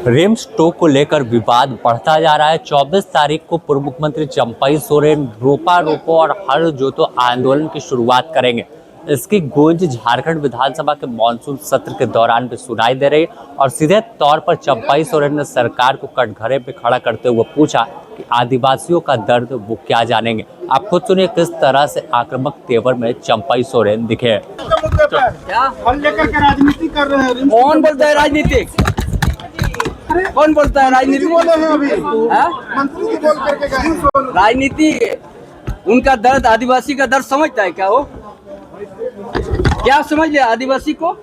RIMS to को लेकर विवाद बढ़ता जा रहा है। 24 तारीख को पूर्व मुख्यमंत्री चंपई सोरेन रोपा रोको और हर जोतो आंदोलन की शुरुआत करेंगे। इसकी गूंज झारखंड विधानसभा के मानसून सत्र के दौरान भी सुनाई दे रही और सीधे तौर पर चंपई सोरेन ने सरकार को कटघरे पे खड़ा करते हुए पूछा कि आदिवासियों का दर्द वो क्या जानेंगे। आप खुद सुनिए किस तरह से आक्रामक तेवर में चंपई सोरेन दिखे। क्या लेकर के राजनीति कर रहे हैं? कौन बोलता है राजनीतिक? कौन बोलता है राजनीति? बोले हैं अभी मंत्री जी बोल करके गए। राजनीति उनका दर्द, आदिवासी का दर्द समझता है क्या? वो क्या समझ ले आदिवासी को?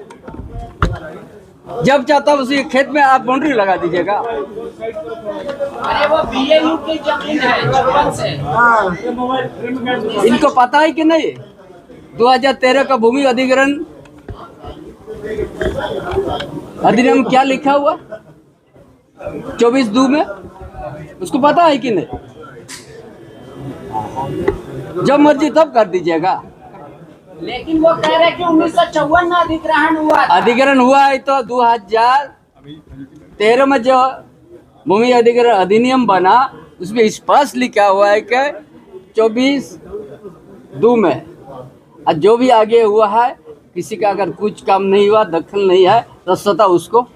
जब चाहता उसी खेत में आप बाउंड्री लगा दीजिएगा। अरे वो बीएयू की जमीन है बचपन से। इनको पता है कि नहीं 2013 का भूमि अधिग्रहण अधिनियम क्या लिखा हुआ 24(2) में? उसको पता है कि नहीं? जब मर्जी तब कर दीजिएगा। लेकिन वो कह रहे कि 1954 में अधिग्रहण हुआ था। अधिग्रहण हुआ है तो 2013 में जो भूमि अधिग्रहण अधिनियम बना उसमें स्पष्ट लिखा हुआ है कि 24(2) में और जो भी आगे हुआ है किसी का अगर कुछ काम नहीं हुआ, दखल नहीं है तो सता उसको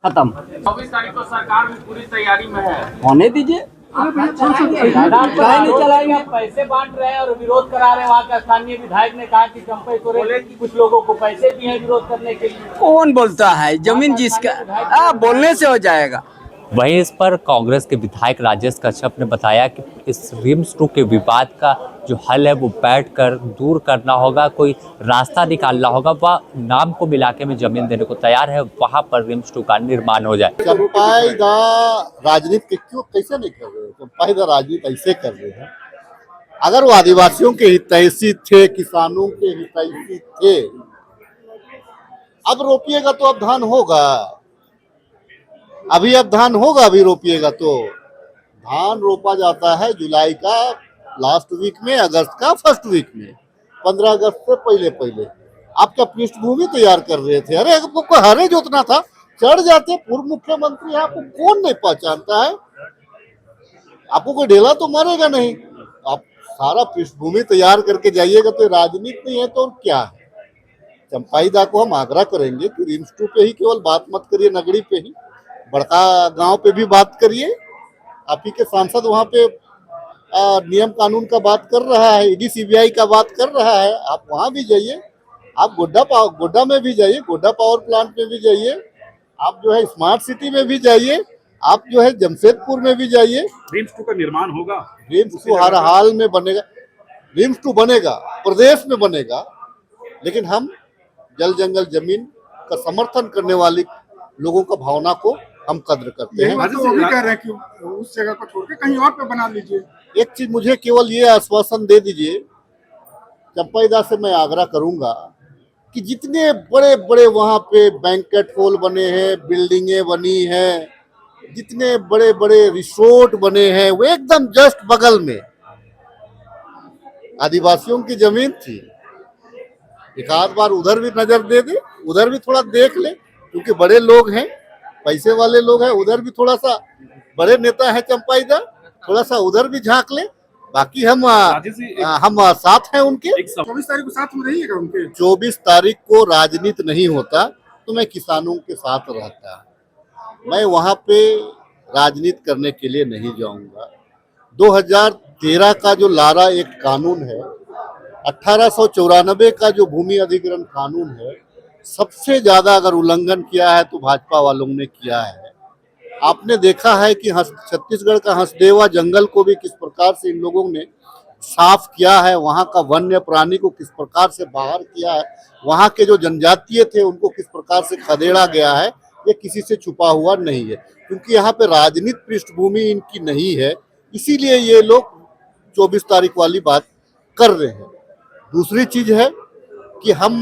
खत्म। 24 तारीख को सरकार भी पूरी तैयारी में है। होने दीजिए। नहीं चलाएंगे। पैसे बांट रहे हैं और विरोध करा रहे हैं। वहाँ का स्थानीय विधायक ने कहा कि चंपई सोरेन की कुछ लोगों को पैसे भी हैं विरोध करने के लिए। कौन बोलता है? जमीन जिसका बोलने से हो जाएगा। वहीं इस पर कांग्रेस के विधायक राजेश कश्यप ने बताया कि इस रिम्स टू के विवाद का जो हल है वो बैठकर दूर करना होगा, कोई रास्ता निकालना होगा। वह नाम को मिलाके में जमीन देने को तैयार है, वहां पर रिम्स टू का निर्माण हो जाए। चंपाई दा राजनीति क्यों कैसे नहीं कर रहे? चंपाई दा राजनीति ऐसे कर रहे हैं। अगर वो आदिवासियों के हितैषी थे, किसानों के हितैषी थे, अब रोपिएगा तो अब धान होगा। अभी अब धान होगा, अभी रोपिएगा तो धान रोपा जाता है जुलाई का लास्ट वीक में, अगस्त का फर्स्ट वीक में, 15 अगस्त से पहले पहले। आप क्या पृष्ठभूमि तैयार कर रहे थे? अरे आपको हरे जोतना था, चढ़ जाते। पूर्व मुख्यमंत्री आपको कौन नहीं पहचानता है? आपको कोई ढेला तो मारेगा नहीं। आप सारा पृष्ठभूमि तैयार करके जाइएगा तो राजनीति नहीं है तो और क्या है? चंपाई दा को हम आग्रह करेंगे कि रिम्स टू पे ही केवल बात मत करिए, नगरी पे ही, बड़का गांव पे भी बात करिए। आप ही के सांसद वहाँ पे नियम कानून का बात कर रहा है, ईडी सीबीआई का बात कर रहा है। आप वहाँ भी जाइए, आप गोड्डा में भी जाइए, गोड्डा पावर प्लांट में भी जाइए, आप जो है स्मार्ट सिटी में भी जाइए, आप जो है जमशेदपुर में भी जाइए। रिम्स टू का निर्माण होगा। रिम्स टू हर हाल में बनेगा। रिम्स टू बनेगा, प्रदेश में बनेगा, लेकिन हम जल जंगल जमीन का समर्थन करने वाली लोगों का भावना को हम कद्र करते हैं। तो वो भी कह रहे हैं कि उस जगह को छोड़ के कहीं और पे बना लीजिए। एक चीज मुझे केवल ये आश्वासन दे दीजिए, चंपई दा से मैं आग्रह करूंगा कि जितने बड़े बड़े वहां पे बैंकेट हॉल बने हैं, बिल्डिंगें बनी हैं, जितने बड़े बड़े रिसोर्ट बने हैं, वो एकदम जस्ट बगल में आदिवासियों की जमीन थी। एक आध बार उधर भी नजर दे दे, उधर भी थोड़ा देख ले, क्योंकि बड़े लोग हैं, पैसे वाले लोग हैं। उधर भी थोड़ा सा, बड़े नेता है चंपाई दा, थोड़ा सा उधर भी झांक ले। बाकी हम साथ हैं उनके। 24 तारीख को साथ में रहिएगा उनके। 24 तारीख को राजनीति नहीं होता तो मैं किसानों के साथ रहता। मैं वहां पे राजनीति करने के लिए नहीं जाऊंगा। 2013 का जो लारा एक्ट कानून है, 1894 का जो भूमि अधिग्रहण कानून है, सबसे ज्यादा अगर उल्लंघन किया है तो भाजपा वालों ने किया है। आपने देखा है कि छत्तीसगढ़ का हंसदेवा जंगल को भी किस प्रकार से इन लोगों ने साफ किया है, वहां का वन्य प्राणी को किस प्रकार से बाहर किया है, वहां के जो जनजातीय थे उनको किस प्रकार से खदेड़ा गया है। ये किसी से छुपा हुआ नहीं है, क्योंकि यहाँ पे राजनीतिक पृष्ठभूमि इनकी नहीं है, इसीलिए ये लोग 24 तारीख वाली बात कर रहे हैं। दूसरी चीज है कि हम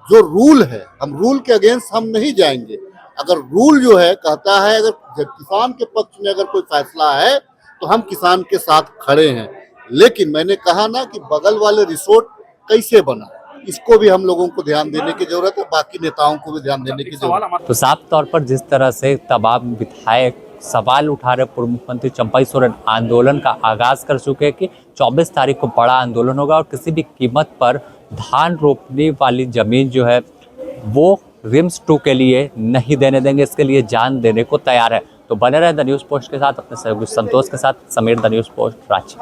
जो रूल है, हम रूल के अगेंस्ट हम नहीं जाएंगे। अगर रूल जो है कहता है, अगर किसान के पक्ष में अगर कोई फैसला है तो हम किसान के साथ खड़े हैं। लेकिन मैंने कहा ना कि बगल वाले रिसोर्ट कैसे बना, इसको भी हम लोगों को ध्यान देने की जरूरत है, बाकी नेताओं को भी ध्यान देने की जरूरत है। तो साफ तौर पर जिस तरह से तमाम विधायक सवाल उठा रहे पूर्व मुख्यमंत्री चंपाई सोरेन आंदोलन का आगाज कर चुके हैं कि 24 तारीख को बड़ा आंदोलन होगा और किसी भी कीमत पर धान रोपने वाली जमीन जो है वो रिम्स 2 के लिए नहीं देने देंगे, इसके लिए जान देने को तैयार है। तो बने रहे द न्यूज़ पोस्ट के साथ, अपने सहयोगी संतोष के साथ। Sameer, the news post, Ranchi.